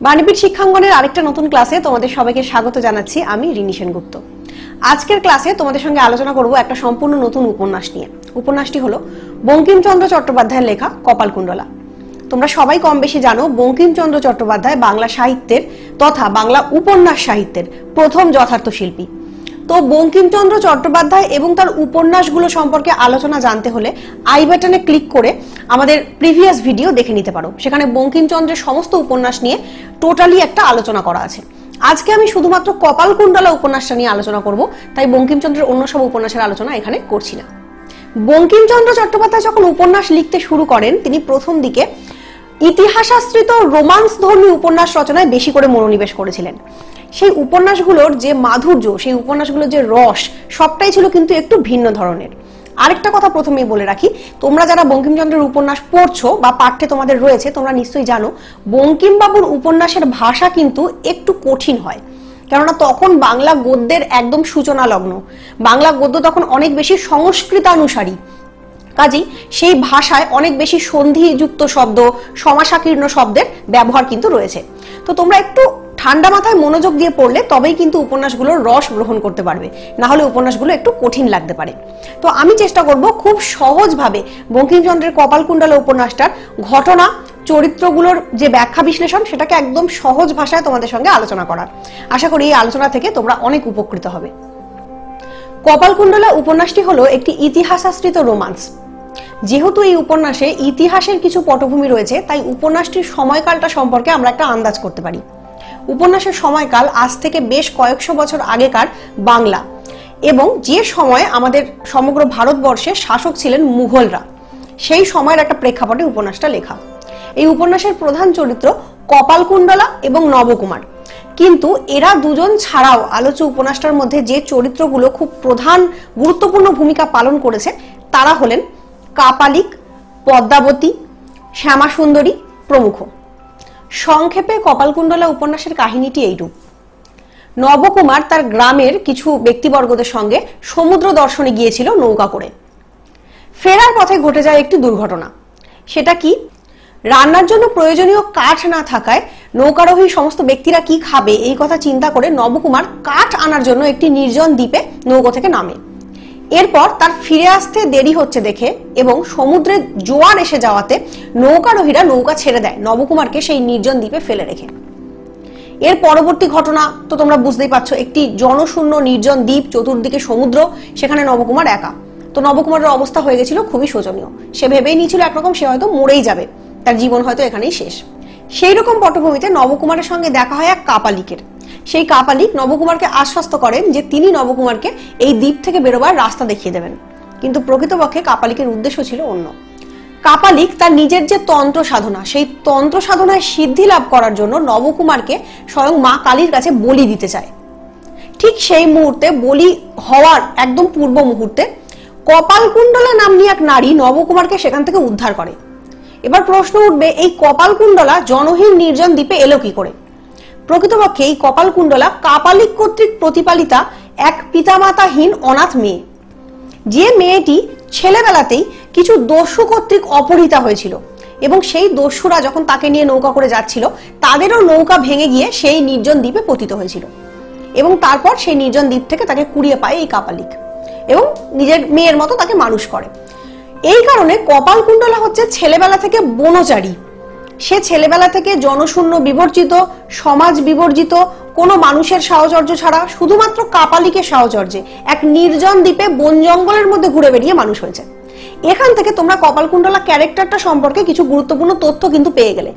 বাণীপীঠ শিক্ষাঙ্গনের আরেকটা নতুন ক্লাসে তোমাদের সবাইকে স্বাগত জানাচ্ছি। আমি রিনি সেনগুপ্ত। আজকের ক্লাসে তোমাদের সঙ্গে আলোচনা করব একটা সম্পূর্ণ নতুন উপন্যাস নিয়ে। উপন্যাসটি হলো বঙ্কিমচন্দ্র চট্টোপাধ্যায়ের লেখা কপালকুণ্ডলা। তোমরা সবাই কম বেশি জানো বঙ্কিমচন্দ্র চট্টোপাধ্যায় বাংলা সাহিত্যের তথা বাংলা উপন্যাস সাহিত্যের প্রথম যথার্থ শিল্পী। তো বঙ্কিমচন্দ্র চট্টোপাধ্যায় এবং তার উপন্যাসগুলো সম্পর্কে আলোচনা জানতে হলে আই বাটনে ক্লিক করে আমাদের প্রিভিয়াস ভিডিও দেখে নিতে পারো। সেখানে বঙ্কিমচন্দ্রের সমস্ত উপন্যাস নিয়ে টোটালি একটা আলোচনা করা আছে। আজকে আমি শুধুমাত্র কপালকুণ্ডলা উপন্যাসটা নিয়ে আলোচনা করব, তাই বঙ্কিমচন্দ্রের অন্য সব উপন্যাসের আলোচনা এখানে করছি না। বঙ্কিমচন্দ্র চট্টোপাধ্যায় যখন উপন্যাস লিখতে শুরু করেন, তিনি প্রথম দিকে ইতিহাসাশ্রিত রোমান্স ধর্মী উপন্যাস রচনায় বেশি করে মনোনিবেশ করেছিলেন। সেই উপন্যাসগুলোর যে মাধুর্য, সেই উপন্যাসগুলোর যে রস, সবটাই ছিল কিন্তু একটু ভিন্ন ধরনের। আরেকটা কথা প্রথমেই বলে রাখি, তোমরা যারা বঙ্কিমচন্দ্রের উপন্যাস পড়ছো বা পাঠ্যে তোমাদের রয়েছে, তোমরা নিশ্চয়ই জানো বঙ্কিমবাবুর উপন্যাসের ভাষা কিন্তু একটু কঠিন হয়, কেননা তখন বাংলা গদ্যের একদম সূচনা লগ্ন। বাংলা গদ্য তখন অনেক বেশি সংস্কৃতানুসারী, কাজেই সেই ভাষায় অনেক বেশি সন্ধিযুক্ত শব্দ, সমাসাকীর্ণ শব্দের ব্যবহার কিন্তু রয়েছে। তো তোমরা একটু ঠান্ডা মাথায় মনোযোগ দিয়ে পড়লে তবেই কিন্তু উপন্যাসগুলোর রস গ্রহণ করতে পারবে, না হলে উপন্যাসগুলো একটু কঠিন লাগতে পারে। তো আমি চেষ্টা করব খুব সহজভাবে বঙ্কিমচন্দ্রের কপালকুণ্ডলা উপন্যাসটার ঘটনা, চরিত্রগুলোর যে ব্যাখ্যা বিশ্লেষণ, সেটাকে একদম সহজ ভাষায় তোমাদের সঙ্গে আলোচনা করার। আশা করি এই আলোচনা থেকে তোমরা অনেক উপকৃত হবে। কপালকুণ্ডলা উপন্যাসটি হলো একটি ইতিহাসাশ্রিত রোমান্স। যেহেতু এই উপন্যাসে ইতিহাসের কিছু পটভূমি রয়েছে, তাই উপন্যাসটির সময়কালটা সম্পর্কে আমরা একটা আন্দাজ করতে পারি। উপন্যাসের সময়কাল আজ থেকে বেশ কয়েকশো বছর আগেকার বাংলা, এবং যে সময় আমাদের সমগ্র ভারতবর্ষে শাসক ছিলেন মুঘলরা, সেই সময়ের একটা প্রেক্ষাপটে উপন্যাসটা লেখা। এই উপন্যাসের প্রধান চরিত্র কপালকুণ্ডলা এবং নবকুমার, কিন্তু এরা দুজন ছাড়াও আলোচ্য উপন্যাসটার মধ্যে যে চরিত্রগুলো খুব প্রধান গুরুত্বপূর্ণ ভূমিকা পালন করেছে তারা হলেন কাপালিক, পদ্মাবতী, শ্যামাসুন্দরী প্রমুখ। সংক্ষেপে কপালকুণ্ডলা উপন্যাসের কাহিনীটি এইরূপ। নবকুমার তার গ্রামের কিছু ব্যক্তিবর্গদের সঙ্গে সমুদ্র দর্শনে গিয়েছিল নৌকা করে। ফেরার পথে ঘটে যায় একটি দুর্ঘটনা। সেটা কি? রান্নার জন্য প্রয়োজনীয় কাঠ না থাকায় নৌকারোহী সমস্ত ব্যক্তিরা কি খাবে এই কথা চিন্তা করে নবকুমার কাঠ আনার জন্য একটি নির্জন দ্বীপে নৌকা থেকে নামে। এরপর তার ফিরে আসতে দেরি হচ্ছে দেখে এবং সমুদ্রে জোয়ার এসে যাওয়াতে নৌকারোহীরা নৌকা ছেড়ে দেয় নবকুমারকে সেই নির্জন দ্বীপে ফেলে রেখে। এর পরবর্তী ঘটনা তো তোমরা বুঝতেই পারছো, একটি জনশূন্য নির্জন দ্বীপ, চতুর্দিকে সমুদ্র, সেখানে নবকুমার একা। তো নবকুমারের অবস্থা হয়ে গেছিল খুবই শোচনীয়। সে ভেবেই নিয়েছিল একরকম সে হয়তো মরেই যাবে, তার জীবন হয়তো এখানেই শেষ। সেই রকম পটভূমিতে নবকুমারের সঙ্গে দেখা হয় এক কাপালিকের। সেই কাপালিক নবকুমারকে আশ্বস্ত করেন যে তিনি নবকুমারকে এই দ্বীপ থেকে বেরোবার রাস্তা দেখিয়ে দেবেন, কিন্তু প্রকৃতপক্ষে কাপালিকের উদ্দেশ্য ছিল অন্য। কাপালিক তার নিজের যে তন্ত্র সাধনা, সেই তন্ত্র সাধনায় সিদ্ধি লাভ করার জন্য নবকুমারকে স্বয়ং মা কালীর কাছে বলি দিতে চায়। ঠিক সেই মুহূর্তে, বলি হওয়ার একদম পূর্ব মুহূর্তে, কপালকুণ্ডলা নাম্নী এক নারী নবকুমারকে সেখান থেকে উদ্ধার করে। এবার প্রশ্ন উঠবে, এই কপালকুণ্ডলা জনহীন নির্জন দ্বীপে এলো কি করে? প্রকৃতপক্ষে এই কপালকুণ্ডলা কাপালিক কর্তৃক প্রতিপালিতা এক পিতামাতাহীন অনাথ মেয়ে, যে মেয়েটি ছেলেবেলাতেই কিছু দস্যু কর্তৃক অপহৃতা হয়েছিল, এবং সেই দস্যুরা যখন তাকে নিয়ে নৌকা করে যাচ্ছিল, তাদেরও নৌকা ভেঙে গিয়ে সেই নির্জন দ্বীপে পতিত হয়েছিল, এবং তারপর সেই নির্জন দ্বীপ থেকে তাকে কুড়িয়ে পায় এই কাপালিক এবং নিজের মেয়ের মতো তাকে মানুষ করে। এই কারণে কপালকুণ্ডলা হচ্ছে ছেলেবেলা থেকে বনচারী। সে ছেলেবেলা থেকে জনশূন্য, বিবর্জিত, সমাজ বিবর্জিত, কোনো মানুষের সাহচর্য ছাড়া শুধুমাত্র কাপালিকের সাহচর্যে এক নির্জন দ্বীপে বন জঙ্গলের মধ্যে ঘুরে বেরিয়ে মানুষ হয়েছে। এখান থেকে তোমরা কপালকুণ্ডলা ক্যারেক্টারটা সম্পর্কে কিছু গুরুত্বপূর্ণ তথ্য কিন্তু পেয়ে গেলে।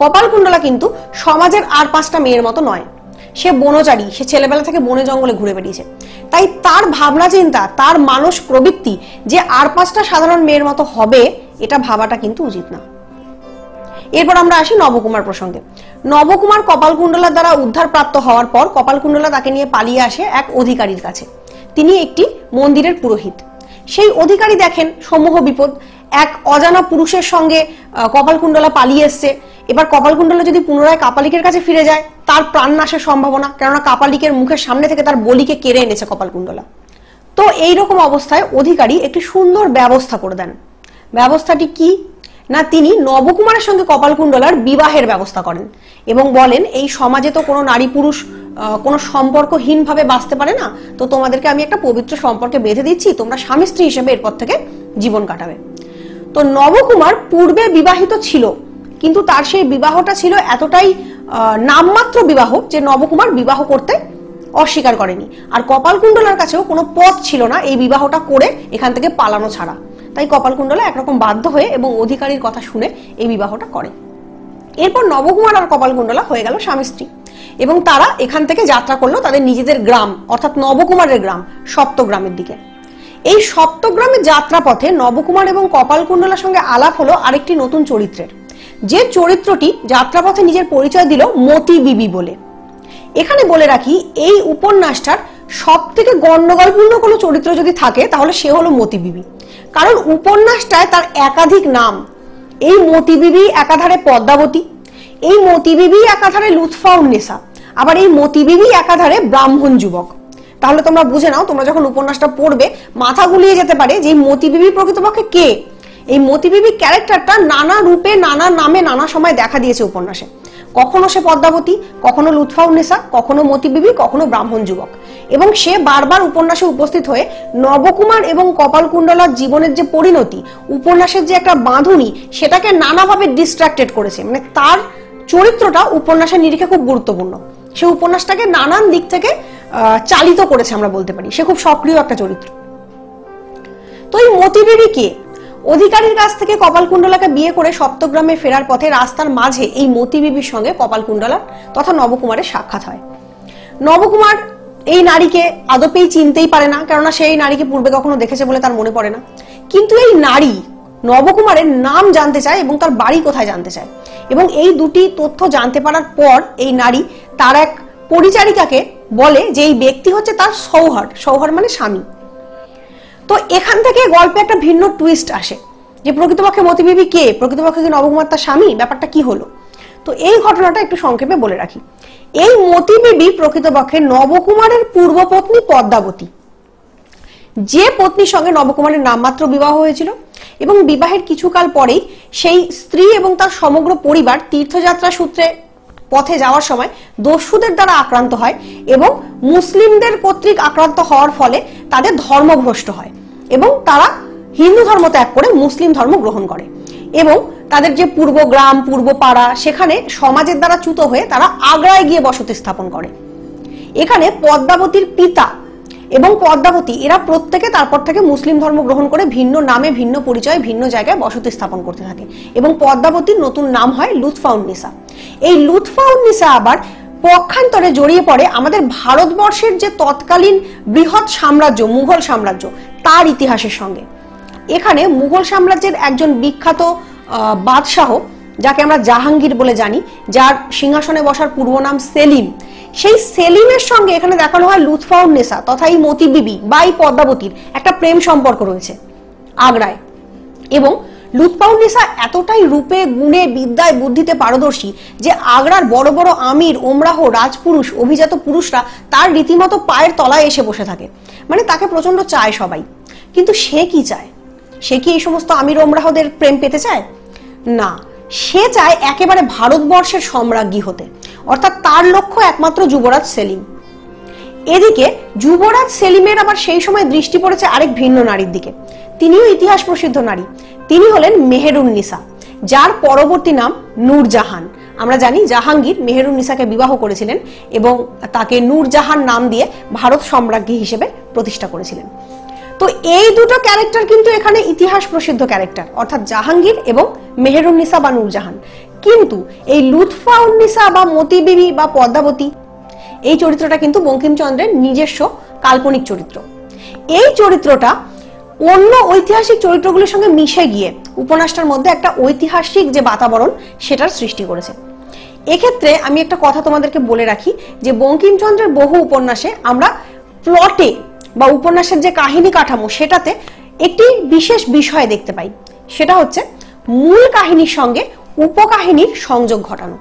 কপালকুণ্ডলা কিন্তু সমাজের আর পাঁচটা মেয়ের মতো নয়। সে বনচারী, সে ছেলেবেলা থেকে বনে জঙ্গলে ঘুরে বেরিয়েছে, তাই তার ভাবনা চিন্তা, তার মানস প্রবৃত্তি যে আর পাঁচটা সাধারণ মেয়ের মতো হবে, এটা ভাবাটা কিন্তু উচিত না। এরপর আমরা আসি নবকুমার প্রসঙ্গে। নবকুমার কপালকুণ্ডলার দ্বারা উদ্ধার প্রাপ্ত হওয়ার পর কপালকুণ্ডলা তাকে নিয়ে পালিয়ে আসে এক অধিকারীর কাছে। তিনি একটি মন্দিরের পুরোহিত। সেই অধিকারী দেখেন সমূহ বিপদ, এক অজানা পুরুষের সঙ্গে কপালকুণ্ডলা পালিয়ে এসছে। এবার কপালকুণ্ডলা যদি পুনরায় কাপালিকের কাছে ফিরে যায়, তার প্রাণ নাশের সম্ভাবনা, কেননা কাপালিকের মুখের সামনে থেকে তার বলিকে কেড়ে এনেছে কপালকুণ্ডলা। তো এইরকম অবস্থায় অধিকারী একটি সুন্দর ব্যবস্থা করে দেন। ব্যবস্থাটি কি? না তিনি নবকুমারের সঙ্গে কপালকুণ্ডলার বিবাহের ব্যবস্থা করেন এবং বলেন এই সমাজে তো কোনো নারী পুরুষ কোনো সম্পর্কহীন ভাবে বাঁচতে পারে না, তো তোমাদেরকে আমি একটা পবিত্র সম্পর্কে বেঁধে দিচ্ছি, তোমরা স্বামী স্ত্রী হিসেবে এরপর থেকে জীবন কাটাবে। তো নবকুমার পূর্বে বিবাহিত ছিল, কিন্তু তার সেই বিবাহটা ছিল এতটাই নামমাত্র বিবাহ যে নবকুমার বিবাহ করতে অস্বীকার করেনি। আর কপালকুণ্ডলার কাছেও কোনো পথ ছিল না এই বিবাহটা করে এখান থেকে পালানো ছাড়া। তাই কপালকুণ্ডলা একরকম বাধ্য হয়ে এবং অধিকারীর কথা শুনে এই বিবাহটা করে। এরপর নবকুমার আর কপালকুণ্ডলা হয়ে গেল স্বামী স্ত্রী এবং তারা এখান থেকে যাত্রা করলো তাদের নিজেদের গ্রাম অর্থাৎ নবকুমারের গ্রাম সপ্তগ্রামের দিকে। এই সপ্তগ্রামের যাত্রা পথে নবকুমার এবং কপালকুণ্ডলার সঙ্গে আলাপ হলো আরেকটি নতুন চরিত্রের, যে চরিত্রটি যাত্রাপথে নিজের পরিচয় দিল মতি বিবি বলে। এখানে বলে রাখি এই উপন্যাসটার সব থেকে গন্ডগোলপূর্ণ কোনো চরিত্র যদি থাকে তাহলে সে হলো মতি বিবি, কারণ উপন্যাসটায় তার একাধিক নাম। এই মতি বিবি একাধারে পদ্মাবতী, এই মতি বিবি একাধারে লুৎফা-উন-নেসা, আবার এই মতি বিবি একাধারে ব্রাহ্মণ যুবক। তাহলে তোমরা বুঝে নাও, তোমরা যখন উপন্যাসটা পড়বে মাথা গুলিয়ে যেতে পারে যে মতি বিবি প্রকৃতপক্ষে কে। এই মতি বিবি ক্যারেক্টারটা নানা রূপে নানা নামে নানা সময় দেখা দিয়েছে উপন্যাসে। কখনো সে পদ্মাবতী, কখনো লুৎফা-উন-নেসা, কখনো মতি বিবি, কখনো ব্রাহ্মণ যুবক, এবং সে বারবার উপন্যাসে উপস্থিত হয়ে নবকুমার এবং কপালকুণ্ডলার জীবনের যে পরিণতি, উপন্যাসের যে একটা বাঁধুনি, সেটাকে নানাভাবে ডিস্ট্রাক্টেড করেছে। মানে তার চরিত্রটা উপন্যাসের নিরিখে খুব গুরুত্বপূর্ণ, সে উপন্যাসটাকে নানান দিক থেকে চালিত করেছে আমরা বলতে পারি, সে খুব সক্রিয় একটা চরিত্র। তো এই মতি বিবি কে? অধিকারীর কাছ থেকে কপালকুণ্ডলাকে বিয়ে করে সপ্তগ্রামে ফেরার পথে রাস্তার মাঝে এই মতি বিবির সঙ্গে কপালকুণ্ডলার তথা নবকুমারের সাক্ষাৎ হয়। নবকুমার এই নারীকে আদপেই চিনতেই পারে না, কেননা সেই নারীকে পূর্বে কখনো দেখেছে বলে তার মনে পড়ে না। কিন্তু এই নারী নবকুমারের নাম জানতে চায় এবং তার বাড়ি কোথায় জানতে চায়, এবং এই দুটি তথ্য জানতে পারার পর এই নারী তার এক পরিচারিকাকে বলে যে এই ব্যক্তি হচ্ছে তার সৌহার, সৌহার মানে স্বামী। তো এখান থেকে গল্পে একটা ভিন্ন টুইস্ট আসে যে প্রকৃতপক্ষে মতি বিবি কে, প্রকৃতপক্ষে কি নবকুমার তার স্বামী, ব্যাপারটা কি হলো। তো এই ঘটনাটা একটু সংক্ষেপে বলে রাখি। এই মতি বিবি প্রকৃতপক্ষে নবকুমারের পূর্বপত্নী পদ্মাবতী, যে পত্নীর সঙ্গে নবকুমারের নামমাত্র বিবাহ হয়েছিল, এবং বিবাহের কিছুকাল পরেই সেই স্ত্রী এবং তার সমগ্র পরিবার তীর্থযাত্রা সূত্রে পথে যাওয়ার সময় দস্যুদের দ্বারা আক্রান্ত হয় এবং মুসলিমদের কর্তৃক আক্রান্ত হওয়ার ফলে তাদের ধর্মভ্রষ্ট হয় এবং তারা হিন্দু ধর্ম ত্যাগ করে মুসলিম ধর্ম গ্রহণ করে, এবং তাদের যে পূর্ব গ্রাম পূর্ব পাড়া সেখানে সমাজের দ্বারা চ্যুত হয়ে তারা আগ্রায় গিয়ে বসতি স্থাপন করে। এখানে পদ্মাবতীর পিতা এবং পদ্মাবতী এরা প্রত্যেকে তারপর থেকে মুসলিম ধর্ম গ্রহণ করে ভিন্ন নামে ভিন্ন পরিচয়ে ভিন্ন জায়গায় বসতি স্থাপন করতে থাকে, এবং পদ্মাবতীর নতুন নাম হয় লুৎফা-উন-নেসা। এই লুৎফা-উন-নেসা আবার পক্ষান্তরে জড়িয়ে পড়ে আমাদের ভারতবর্ষের যে তৎকালীন বৃহৎ সাম্রাজ্য মুঘল সাম্রাজ্য তার ইতিহাসের সঙ্গে। এখানে মুঘল সাম্রাজ্যের একজন বিখ্যাত বাদশাহ, যাকে আমরা জাহাঙ্গীর বলে জানি, যার সিংহাসনে বসার পূর্ব নাম সেলিম, সেই সেলিমের সঙ্গে এখানে দেখানো হয় লুৎফা-উন-নেসা তথা এই মতি বিবি বা এই পদ্মাবতীর একটা প্রেম সম্পর্ক রয়েছে আগ্রায়। এবং লুৎফা-উন-নেসা এতটাই রূপে গুণে বিদ্যায় বুদ্ধিতে পারদর্শী যে আগ্রার বড় বড় আমির ওমরাহ রাজপুরুষ অভিজাত পুরুষরা তার রীতিমতো পায়ের তলায় এসে বসে থাকে, মানে তাকে প্রচন্ড চায় সবাই। কিন্তু সে কি চায়? সে কি এই সমস্ত আমির ওমরাহদের প্রেম পেতে চায়? না, সে চায় একেবারে ভারতবর্ষের সম্রাজ্ঞী হতে, অর্থাৎ তার লক্ষ্য একমাত্র যুবরাজ সেলিম। এদিকে যুবরাজ সেলিমের আবার সেই সময় দৃষ্টি পড়েছে আরেক ভিন্ন নারীর দিকে। তিনিও ইতিহাস প্রসিদ্ধ নারী, তিনি হলেন মেহেরুন-নিসা, যার পরবর্তী নাম নূরজাহান। আমরা জানি জাহাঙ্গীর মেহেরুন-নিসাকে বিবাহ করেছিলেন এবং তাকে নূরজাহান নাম দিয়ে ভারত সম্রাজ্ঞী হিসেবে প্রতিষ্ঠা করেছিলেন। তো এই দুটো ক্যারেক্টার কিন্তু এখানে ইতিহাস প্রসিদ্ধ ক্যারেক্টার, অর্থাৎ জাহাঙ্গীর এবং মেহেরুন-নিসা বা নূরজাহান। কিন্তু এই লুৎফা-উন-নেসা বা মতি বিবি বা পদ্মাবতী এই চরিত্রটা কিন্তু বঙ্কিমচন্দ্রের নিজস্ব কাল্পনিক চরিত্র। এই চরিত্রটা অন্য ঐতিহাসিক চরিত্রগুলির সঙ্গে মিশে গিয়ে উপন্যাসটার মধ্যে একটা ঐতিহাসিক যে বাতাবরণ সেটার সৃষ্টি করেছে। এক্ষেত্রে আমি একটা কথা তোমাদেরকে বলে রাখি যে বঙ্কিমচন্দ্রের বহু উপন্যাসে আমরা প্লটে বা উপন্যাসের যে কাহিনী কাঠামো সেটাতে একটি বিশেষ বিষয় দেখতে পাই, সেটা হচ্ছে মূল কাহিনীর সঙ্গে উপকাহিনীর সংযোগ ঘটানো।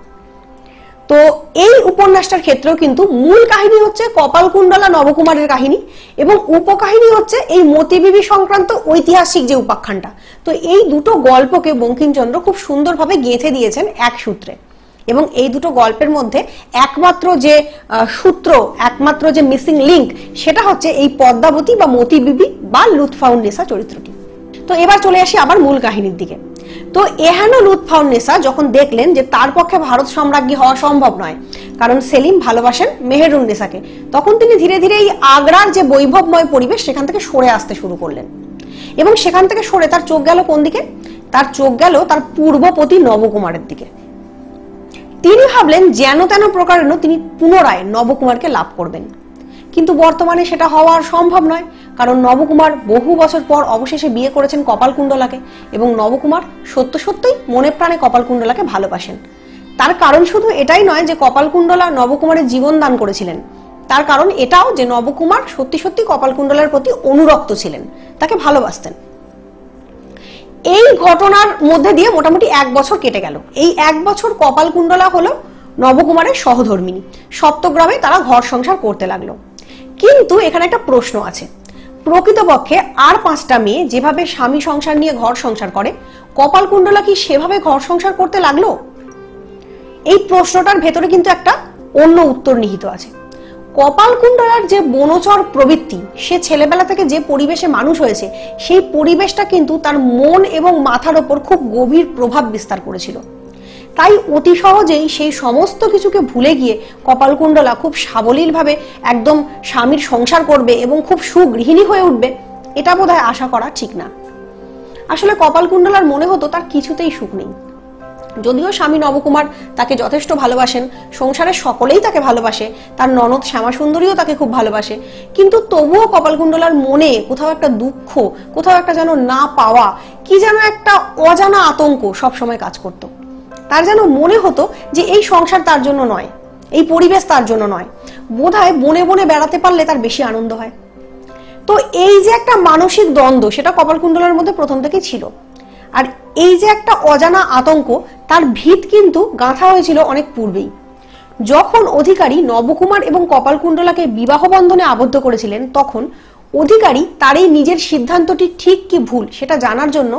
তো এই উপন্যাসটার ক্ষেত্রেও কিন্তু মূল কাহিনী হচ্ছে কপালকুণ্ডলা নবকুমারের কাহিনী এবং উপকাহিনী হচ্ছে এই মতিবিবি সংক্রান্ত ঐতিহাসিক যে উপাখ্যানটা। তো এই দুটো গল্পকে বঙ্কিমচন্দ্র খুব সুন্দরভাবে গেঁথে দিয়েছেন এক সূত্রে, এবং এই দুটো গল্পের মধ্যে একমাত্র যে সূত্র, একমাত্র যে মিসিং লিংক, সেটা হচ্ছে এই পদ্মাবতী বা মতিবিবি বা লুৎফাউন্নেসা চরিত্রটি। তো এবার চলে আসি আবার মূল কাহিনীর দিকে। তো এহেন লুৎফাউন্নেসা যখন দেখলেন যে তার পক্ষে ভারত সম্রাজ্ঞী হওয়া সম্ভব নয়, কারণ সেলিম ভালোবাসেন মেহেরুন্নেসাকে, তখন তিনি ধীরে ধীরে এই আগ্রার যে বৈভবময় পরিবেশ সেখান থেকে সরে আসতে শুরু করলেন। এবং সেখান থেকে সরে তার চোখ গেল কোন দিকে? তার চোখ গেল তার পূর্বপতি নবকুমারের দিকে। তিনি ভাবলেন যেন তেন প্রকারেণ তিনি পুনরায় নবকুমারকে লাভ করবেন, কিন্তু বর্তমানে সেটা হওয়া সম্ভব নয়, কারণ নবকুমার বহু বছর পর অবশেষে বিয়ে করেছেন কপালকুণ্ডলাকে, এবং নবকুমার সত্য সত্যই মনে প্রাণে কপালকুণ্ডলাকে ভালোবাসেন। তার কারণ শুধু এটাই নয় যে কপালকুণ্ডলা নবকুমারের জীবন দান করেছিলেন, তার কারণ এটাও যে নবকুমার সত্যি সত্যি কপালকুণ্ডলার প্রতি অনুরক্ত ছিলেন, তাকে ভালোবাসতেন। এই ঘটনার মধ্যে দিয়ে মোটামুটি 1 বছর কেটে গেল। এই 1 বছর কপালকুণ্ডলা হলো নবকুমারের সহধর্মিনী, সপ্তগ্রামে তারা ঘর সংসার করতে লাগলো। কিন্তু এখানে একটা প্রশ্ন আছে, প্রকৃতপক্ষে আর 5টা মেয়ে যেভাবে স্বামী সংসার নিয়ে ঘর সংসার করে, কপালকুণ্ডলা কি সেভাবে ঘর সংসার করতে লাগলো? এই প্রশ্নটার ভেতরে কিন্তু একটা অন্য উত্তর নিহিত আছে। কপালকুণ্ডলার যে বনচর প্রবৃত্তি, সে ছেলেবেলা থেকে যে পরিবেশে মানুষ হয়েছে, সেই পরিবেশটা কিন্তু তার মন এবং মাথার ওপর খুব গভীর প্রভাব বিস্তার করেছিল। তাই অতি সহজেই সেই সমস্ত কিছুকে ভুলে গিয়ে কপালকুণ্ডলা খুব সাবলীলভাবে একদম স্বামীর সংসার করবে এবং খুব সুগৃহিণী হয়ে উঠবে, এটা বোধহয় আশা করা ঠিক না। আসলে কপালকুণ্ডলার মনে হতো তার কিছুতেই সুখ নেই। যদিও স্বামী নবকুমার তাকে যথেষ্ট ভালোবাসেন, সংসারের সকলেই তাকে ভালোবাসে, তার ননদ শ্যামাসুন্দরীও তাকে খুব ভালোবাসে, কিন্তু তবুও কপালকুণ্ডলার মনে কোথাও একটা দুঃখ, কোথাও একটা যেন না পাওয়া, কি যেন একটা অজানা আতঙ্ক সবসময় কাজ করত। তার যেন মনে হতো যে এই সংসার তার জন্য নয়, এই পরিবেশ তার জন্য নয়, বোধহয় বনে বনে বেড়াতে পারলে তার বেশি আনন্দ হয়। তো এই যে একটা মানসিক দ্বন্দ্ব, সেটা কপালকুণ্ডলার মধ্যে প্রথম থেকেই ছিল। আর এই যে একটা অজানা আতঙ্ক, তার ভিত কিন্তু গাঁথা হয়েছিল অনেক পূর্বেই। যখন অধিকারী নবকুমার এবং কপালকুণ্ডলাকে বিবাহ বন্ধনে আবদ্ধ করেছিলেন, তখন অধিকারী তার এই নিজের সিদ্ধান্তটি ঠিক কি ভুল সেটা জানার জন্য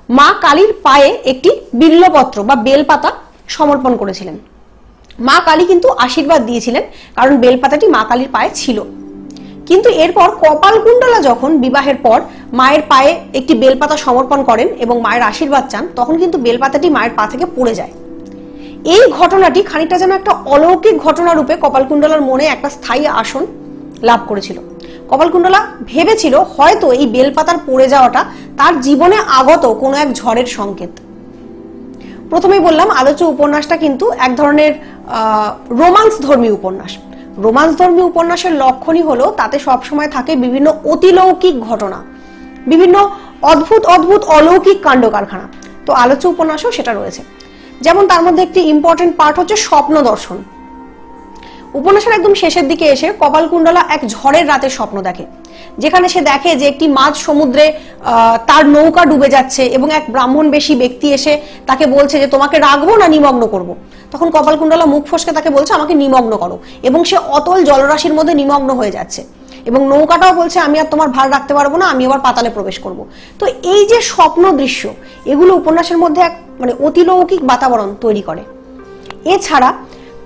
মা কালীর পায়ে একটি বিল্লপত্র বা বেলপাতা সমর্পণ করেছিলেন। মা কালী কিন্তু আশীর্বাদ দিয়েছিলেন, কারণ বেলপাতাটি মা কালীর পায়ে ছিল। কিন্তু এরপর কপালকুণ্ডলা যখন বিবাহের পর মায়ের পায়ে একটি বেলপাতা সমর্পণ করেন এবং মায়ের আশীর্বাদ চান, তখন কিন্তু বেলপাতাটি মায়ের পা থেকে পড়ে যায়। এই ঘটনাটি খানিকটা যেন একটা অলৌকিক ঘটনা রূপে কপালকুণ্ডলার মনে একটা স্থায়ী আসন লাভ করেছিল। কপালকুণ্ডলা ভেবেছিল হয়তো এই বেলপাতার পড়ে যাওয়াটা তার জীবনে আগত কোনো এক ঝড়ের সংকেত। প্রথমেই বললাম, আলোচ্য উপন্যাসটা কিন্তু এক ধরনের রোমান্স ধর্মী উপন্যাস। রোমান্স ধর্মী উপন্যাসের লক্ষণই হলো তাতে সবসময় থাকে বিভিন্ন অতিলৌকিক ঘটনা, বিভিন্ন অদ্ভুত অদ্ভুত অলৌকিক কাণ্ড কারখানা। তো আলোচ্য উপন্যাসও সেটা রয়েছে। যেমন তার মধ্যে একটি ইম্পর্টেন্ট পার্ট হচ্ছে স্বপ্ন দর্শন। উপন্যাসের একদম শেষের দিকে এসে কপালকুণ্ডলা এক ঝড়ের রাতে স্বপ্ন দেখে, যেখানে সে দেখে যে একটি মাঝ সমুদ্রে তার নৌকা ডুবে যাচ্ছে এবং এক ব্রাহ্মণ বেশী ব্যক্তি এসে তাকে বলছে যে তোমাকে রাখবো না নিমগ্ন করব। তখন কপালকুণ্ডলা মুখ ফসকে তাকে বলছে আমাকে নিমগ্ন করো, এবং সে অতল জলরাশির মধ্যে নিমগ্ন হয়ে যাচ্ছে, এবং নৌকাটাও বলছে আমি আর তোমার ভার রাখতে পারবো না, আমি আবার পাতালে প্রবেশ করব। তো এই যে স্বপ্ন দৃশ্য, এগুলো উপন্যাসের মধ্যে এক অতিলৌকিক বাতাবরণ তৈরি করে। এছাড়া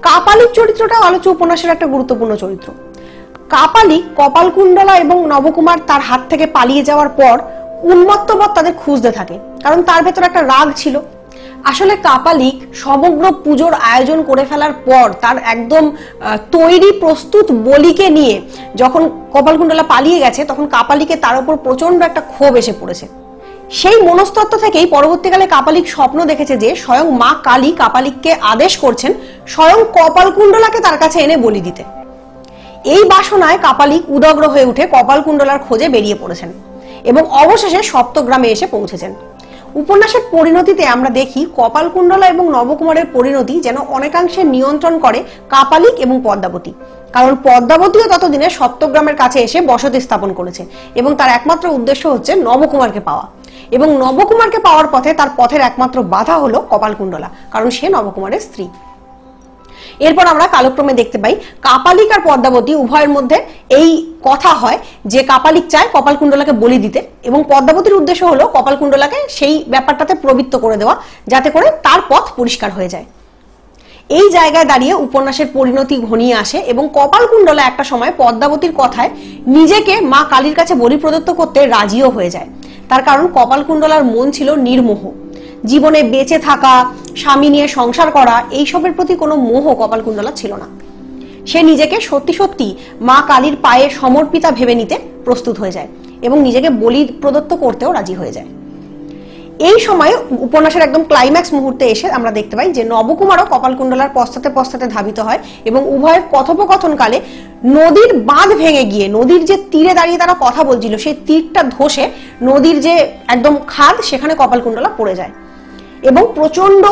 কাপালিক চরিত্রটাও আলোচ্য উপন্যাসের একটা গুরুত্বপূর্ণ চরিত্র। কাপালিক কপালকুণ্ডলা এবং নবকুমার তার হাত থেকে পালিয়ে যাওয়ার পর উন্মত্তবৎ তাদের খুঁজতে থাকে, কারণ তার ভেতর একটা রাগ ছিল। আসলে কাপালিক সমগ্র পুজোর আয়োজন করে ফেলার পর তার একদম তৈরি প্রস্তুত বলিকে নিয়ে যখন কপালকুণ্ডলা পালিয়ে গেছে, তখন কাপালিকে তার উপর প্রচন্ড একটা ক্ষোভ এসে পড়েছে। সেই মনস্তত্ত্ব থেকেই পরবর্তীকালে কাপালিক স্বপ্ন দেখেছে যে স্বয়ং মা কালী কাপালিককে আদেশ করছেন স্বয়ং কপালকুণ্ডলাকে তার কাছে এনে বলি দিতে। এই বাসনায় কাপালিক উদগ্র হয়ে উঠে কপালকুণ্ডলার খোঁজে বেরিয়ে পড়েছেন এবং অবশেষে সপ্তগ্রামে এসে পৌঁছেছেন। উপন্যাসের পরিণতিতে আমরা দেখি কপালকুণ্ডলা এবং নবকুমারের পরিণতি যেন অনেকাংশে নিয়ন্ত্রণ করে কাপালিক এবং পদ্মাবতী, কারণ পদ্মাবতীও ততদিনে সপ্তগ্রামের কাছে এসে বসতি স্থাপন করেছে এবং তার একমাত্র উদ্দেশ্য হচ্ছে নবকুমারকে পাওয়া, এবং নবকুমারকে পাওয়ার পথে তার পথের একমাত্র বাধা হলো কপালকুণ্ডলা, কারণ সে নবকুমারের স্ত্রী। এরপর আমরা কালক্রমে দেখতে পাই কাপালিক আর পদ্মাবতী উভয়ের মধ্যে এই কথা হয় যে কাপালিক চায় কপালকুণ্ডলাকে বলি দিতে, এবং পদ্মাবতীর উদ্দেশ্য হলো কপালকুণ্ডলাকে সেই ব্যাপারটাতে প্রবৃত্ত করে দেওয়া, যাতে করে তার পথ পরিষ্কার হয়ে যায়। এই জায়গায় দাঁড়িয়ে উপন্যাসের পরিণতি ঘনিয়ে আসে এবং কপালকুণ্ডলা একটা সময় পদ্মাবতীর কথায় নিজেকে মা কালীর কাছে বলি প্রদত্ত করতে রাজিও হয়ে যায়। তার কারণ কপালকুণ্ডলার মন ছিল নির্মোহ। জীবনে বেঁচে থাকা, স্বামী নিয়ে সংসার করা, এইসবের প্রতি কোনো মোহ কপালকুণ্ডলা ছিল না। সে নিজেকে সত্যি সত্যি মা কালীর পায়ে সমর্পিতা ভেবে নিতে প্রস্তুত হয়ে যায় এবং নিজেকে বলি প্রদত্ত করতেও রাজি হয়ে যায়। এই সময় উপন্যাসের একদম ক্লাইম্যাক্স মুহূর্তে এসে আমরা দেখতে পাই যে নবকুমারও কপালকুণ্ডলার পশ্চাতে পশ্চাতে ধাবিত হয় এবং উভয়ের কথোপকথনকালে নদীর বাঁধ ভেঙে গিয়ে নদীর যে তীরে দাঁড়িয়ে তারা কথা বলছিল সেই তীরটা ধসে নদীর যে একদম খাদ সেখানে কপালকুণ্ডলা পড়ে যায় এবং প্রচন্ড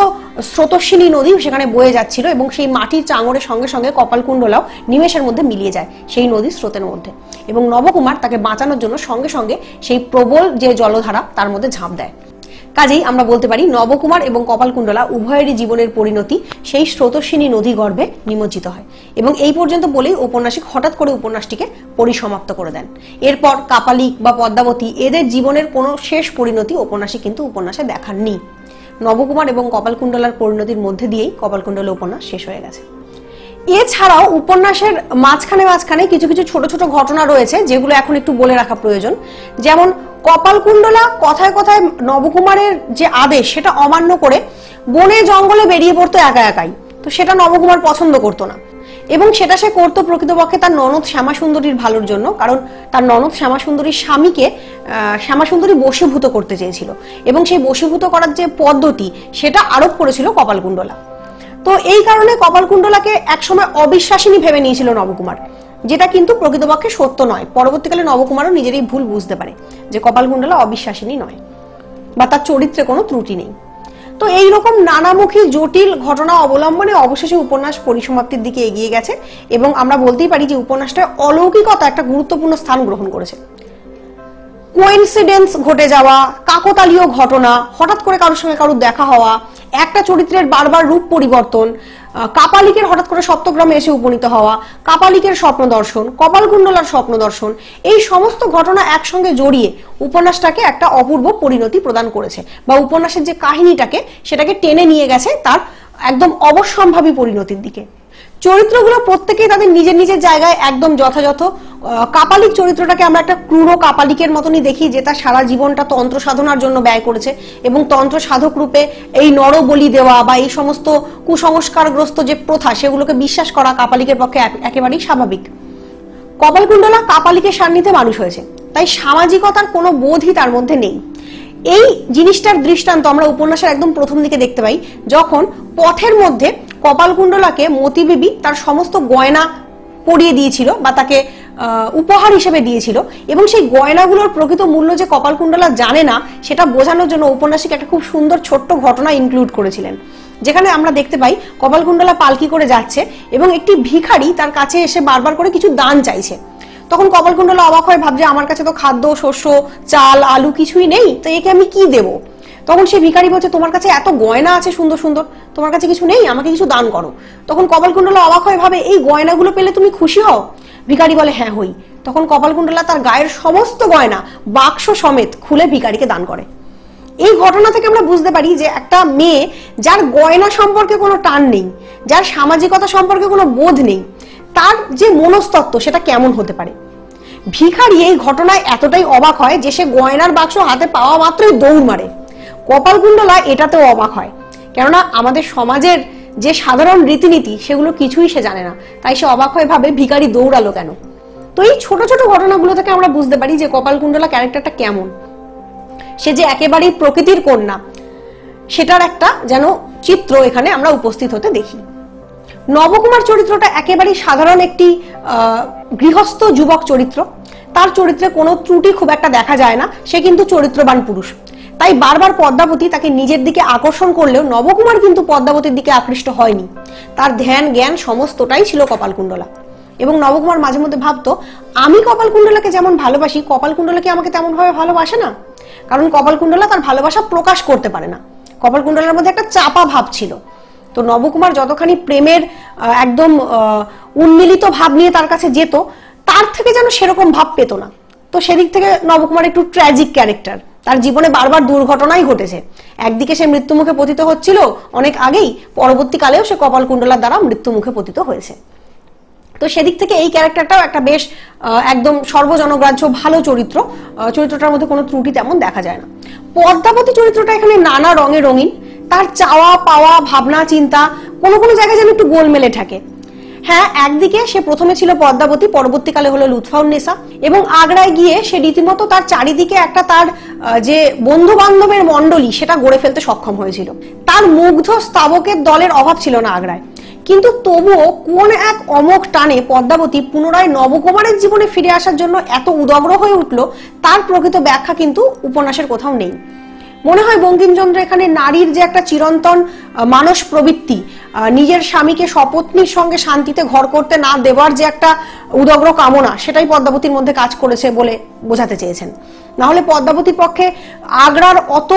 স্রোতস্বিনী নদী সেখানে বয়ে যাচ্ছিল এবং সেই মাটির চাঙড়ের সঙ্গে সঙ্গে কপালকুণ্ডলাও নিমেষের মধ্যে মিলিয়ে যায় সেই নদীর স্রোতের মধ্যে, এবং নবকুমার তাকে বাঁচানোর জন্য সঙ্গে সঙ্গে সেই প্রবল যে জলধারা তার মধ্যে ঝাঁপ দেয়। কাজেই আমরা বলতে পারি নবকুমার এবং কপালকুণ্ডলা উভয়েরই জীবনের পরিণতি সেই স্রোতস্বিনী নদী গর্ভে নিমজ্জিত হয়, এবং এই পর্যন্ত বলেই ঔপন্যাসিক হঠাৎ করে উপন্যাসটিকে পরিসমাপ্ত করে দেন। এরপর কাপালিক বা পদ্মাবতী এদের জীবনের কোনো শেষ পরিণতি ঔপন্যাসিক কিন্তু উপন্যাসে দেখাননি। নবকুমার এবং কপালকুণ্ডলার পরিণতির মধ্যে দিয়েই কপালকুণ্ডলা উপন্যাস শেষ হয়ে গেছে। এছাড়াও উপন্যাসের মাঝখানে কিছু কিছু ছোট ছোট ঘটনা রয়েছে যেগুলো এখন একটু বলে রাখা প্রয়োজন। যেমন কপালকুণ্ডলা কথায় কথায় নবকুমারের যে আদেশ সেটা অমান্য করে বনে জঙ্গলে বেরিয়ে পড়তো একা একাই, তো সেটা নবকুমার পছন্দ করতো না এবং সেটা সে করতো প্রকৃতপক্ষে তার ননদ শ্যামাসুন্দরীর ভালোর জন্য, কারণ তার ননদ শ্যামাসুন্দরীর স্বামীকে শ্যামাসুন্দরী বশীভূত করতে চেয়েছিল এবং সেই বশীভূত করার যে পদ্ধতি সেটা আরোপ করেছিল কপালকুণ্ডলা। তো এই কারণে কপালকুণ্ডলাকে একসময় অবিশ্বাসিনী ভেবে নিয়েছিল নবকুমার, যেটা কিন্তু প্রকৃতপক্ষে সত্য নয়। পরবর্তীকালে নবকুমারও নিজেরই ভুল বুঝতে পারে যে কপালকুণ্ডলা অবিশ্বাসিনী নয় বা তার চরিত্রে কোনো ত্রুটি নেই। তো এইরকম নানামুখী জটিল ঘটনা অবলম্বনে অবশেষে উপন্যাস পরিসমাপ্তির দিকে এগিয়ে গেছে এবং আমরা বলতেই পারি যে উপন্যাসটা অলৌকিকতা একটা গুরুত্বপূর্ণ স্থান গ্রহণ করেছে। কোইন্সিডেন্স ঘটে যাওয়া, কাকতালীয় ঘটনা, হঠাৎ করে কারোর সঙ্গে কারোর দেখা হওয়া, একটা চরিত্রের বারবার রূপ পরিবর্তন, কাপালিকের হঠাৎ করে সপ্তগ্রামে এসে উপনীত হওয়া, কাপালিকের স্বপ্ন দর্শন, কপালকুণ্ডলার স্বপ্ন দর্শন, এই সমস্ত ঘটনা একসঙ্গে জড়িয়ে উপন্যাসটাকে একটা অপূর্ব পরিণতি প্রদান করেছে বা উপন্যাসের যে কাহিনীটাকে সেটাকে টেনে নিয়ে গেছে তার একদম অবশ্যম্ভাবী পরিণতির দিকে। চরিত্রগুলো প্রত্যেকেই তাদের নিজের নিজের জায়গায় একদম যথাযথ। কাপালিক চরিত্রটাকে আমরা একটা ক্রূর কাপালিকের মতনই দেখি যে তার সারা জীবনটা তন্ত্র সাধনার জন্য ব্যয় করেছে এবং তন্ত্র সাধক রূপে এই নরবলি দেওয়া বা এই সমস্ত কুসংস্কারগ্রস্ত যে প্রথা সেগুলোকে বিশ্বাস করা কাপালিকের পক্ষে একেবারেই স্বাভাবিক। কপালকুণ্ডলা কাপালিকের সান্নিধ্যে মানুষ হয়েছে, তাই সামাজিকতার কোনো বোধই তার মধ্যে নেই। এই জিনিসটার দৃষ্টান্ত আমরা উপন্যাসের একদম প্রথম দিকে দেখতে পাই, যখন পথের মধ্যে কপালকুণ্ডলাকে মতি বিবি তার সমস্ত গয়না পরিয়ে দিয়েছিল বা তাকে উপহার হিসেবে দিয়েছিল এবং সেই গয়নাগুলোর প্রকৃত মূল্য যে কপালকুণ্ডলা জানে না সেটা বোঝানোর জন্য ঔপন্যাসিক একটা খুব সুন্দর ছোট্ট ঘটনা ইনক্লুড করেছিলেন, যেখানে আমরা দেখতে পাই কপালকুণ্ডলা পালকি করে যাচ্ছে এবং একটি ভিখারি তার কাছে এসে বারবার করে কিছু দান চাইছে। তখন কপালকুণ্ডলা অবাক হয়ে ভাবছে আমার কাছে তো খাদ্য, শস্য, চাল, আলু কিছুই নেই, তো একে আমি কি দেবো? তখন সেই ভিখারি বলছে তোমার কাছে এত গয়না আছে সুন্দর সুন্দর, তোমার কাছে কিছু নেই, আমাকে কিছু দান করো। তখন কপালকুণ্ডলা অবাক হয়ে ভাবে এই গয়নাগুলো পেলে তুমি খুশি হও? ভিখারি বলে হ্যাঁ হই। তখন কপালকুণ্ডলা তার গায়ের সমস্ত গয়না বাক্স সমেত খুলে ভিখারিকে দান করে। এই ঘটনা থেকে আমরা বুঝতে পারি যে একটা মেয়ে যার গয়না সম্পর্কে কোনো টান নেই, যার সামাজিকতা সম্পর্কে কোনো বোধ নেই, তার যে মনস্তত্ত্ব সেটা কেমন হতে পারে। ভিখারি এই ঘটনায় এতটাই অবাক হয় যে সে গয়নার বাক্স হাতে পাওয়া মাত্রই দৌড় মারে। কপালকুণ্ডলা এটাতেও অবাক হয়, কেননা আমাদের সমাজের যে সাধারণ রীতিনীতি সেগুলো কিছুই সে জানে না, তাই সে অবাক হয়ে ভাবে ভিখারি দৌড়ালো কেন। তো এই ছোট ছোট ঘটনাগুলো থেকে আমরা বুঝতে পারি যে কপালকুণ্ডলা ক্যারেক্টারটা কেমন। সে যে একেবারেই প্রকৃতির কন্যা সেটার একটা যেন চিত্র এখানে আমরা উপস্থিত হতে দেখি। নবকুমার চরিত্রটা একেবারেই সাধারণ একটি গৃহস্থ যুবক চরিত্র, তার চরিত্রে কোনো ত্রুটি খুব একটা দেখা যায় না, সে কিন্তু চরিত্রবান পুরুষ। তাই বারবার পদ্মাবতী তাকে নিজের দিকে আকর্ষণ করলেও নবকুমার কিন্তু পদ্মাবতীর দিকে আকৃষ্ট হয়নি, তার ধ্যান জ্ঞান সমস্তটাই ছিল কপালকুণ্ডলা। এবং নবকুমার মাঝে মধ্যে ভাবতো আমি কপালকুণ্ডলাকে যেমন ভালোবাসি কপালকুণ্ডলা কি আমাকে তেমন ভাবে ভালোবাসে না, কারণ কপালকুণ্ডলা তার ভালোবাসা প্রকাশ করতে পারে না। কপালকুণ্ডলার মধ্যে একটা চাপা ভাব ছিল তো নবকুমার যতখানি প্রেমের একদম উন্মিলিত ভাব নিয়ে তার কাছে যেত, তার থেকে যেন সেরকম ভাব পেত না। তো সেদিক থেকে নবকুমার একটু ট্র্যাজিক ক্যারেক্টার, তার জীবনে বারবার দুর্ঘটনাই ঘটেছে। একদিকে সে মৃত্যুমুখে পতিত হচ্ছিল অনেক আগেই, পরবর্তীকালেও সে কপালকুণ্ডলার দ্বারা মৃত্যুমুখে পতিত হয়েছে। তো সেদিক থেকে এই ক্যারেক্টারটাও একটা বেশ একদম সর্বজনগ্রাহ্য ভালো চরিত্র, চরিত্রটার মধ্যে কোনো ত্রুটি তেমন দেখা যায় না। পদ্মাবতী চরিত্রটা এখানে নানা রঙে রঙিন, তার চাওয়া পাওয়া ভাবনা চিন্তা কোনো কোনো জায়গায় যেন একটু গোলমেলে থাকে। হ্যাঁ, একদিকে সে প্রথমে ছিল পদ্মাবতী, পরবর্তীকালে হলো লুৎফাউন্নেসা, এবং আগ্রায় গিয়ে সে রীতিমতো তার চারিদিকে একটা তার যে বন্ধু বান্ধবের মণ্ডলী সেটা গড়ে ফেলতে সক্ষম হয়েছিল। তার মুগ্ধ স্তাবকের দলের অভাব ছিল না আগ্রায়, কিন্তু তবুও কোন এক অমোঘ টানে পদ্মাবতী পুনরায় নবকুমারের জীবনে ফিরে আসার জন্য এত উদগ্র হয়ে উঠল, তার প্রকৃত ব্যাখ্যা কিন্তু উপন্যাসের কোথাও নেই। মনে হয় বঙ্কিমচন্দ্র এখানে নারীর যে একটা চিরন্তন মানস প্রবৃত্তি, নিজের স্বামীকে সপত্নীর সঙ্গে শান্তিতে ঘর করতে না দেওয়ার যে একটা উদগ্র কামনা, সেটাই পদ্মাবতীর মধ্যে কাজ করেছে বলে বোঝাতে চেয়েছেন। না হলে পদ্মাবতীর পক্ষে আগ্রার অত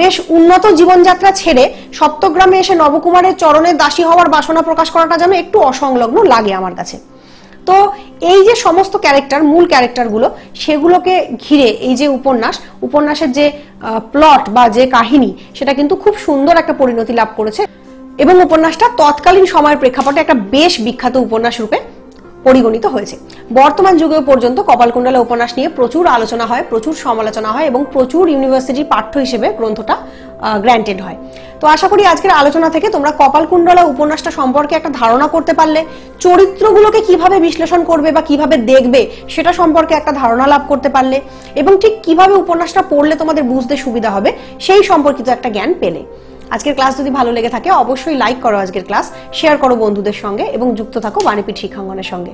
বেশ উন্নত জীবনযাত্রা ছেড়ে সপ্তগ্রামে এসে নবকুমারের চরণে দাসী হওয়ার বাসনা প্রকাশ করাটা যেন একটু অসংলগ্ন লাগে আমার কাছে। তো এই যে সমস্ত ক্যারেক্টার, মূল ক্যারেক্টারগুলো, সেগুলোকে ঘিরে এই যে উপন্যাসের যে প্লট বা যে কাহিনী, সেটা কিন্তু খুব সুন্দর একটা পরিণতি লাভ করেছে, এবং উপন্যাসটা তৎকালীন সময়ের প্রেক্ষাপটে একটা বেশ বিখ্যাত উপন্যাস রূপে পরিগণিত হয়েছে। বর্তমান যুগেও পর্যন্ত কপালকুণ্ডলা উপন্যাস নিয়ে প্রচুর আলোচনা হয়, প্রচুর সমালোচনা হয়, এবং প্রচুর ইউনিভার্সিটির পাঠ্য হিসেবে গ্রন্থটা গ্র্যান্টেড হয়। তো আশা করি আজকের আলোচনা থেকে তোমরা কপালকুণ্ডলা উপন্যাসটা সম্পর্কে একটা ধারণা করতে পারলে, চরিত্রগুলোকে কিভাবে বিশ্লেষণ করবে বা কিভাবে দেখবে সেটা সম্পর্কে একটা ধারণা লাভ করতে পারলে, এবং ঠিক কিভাবে উপন্যাসটা পড়লে তোমাদের বুঝতে সুবিধা হবে সেই সম্পর্কিত একটা জ্ঞান পেলে। আজকের ক্লাস যদি ভালো লেগে থাকে অবশ্যই লাইক করো আজকের ক্লাস, শেয়ার করো বন্ধুদের সঙ্গে, এবং যুক্ত থাকো বাণীপীঠ শিক্ষাঙ্গনের সঙ্গে।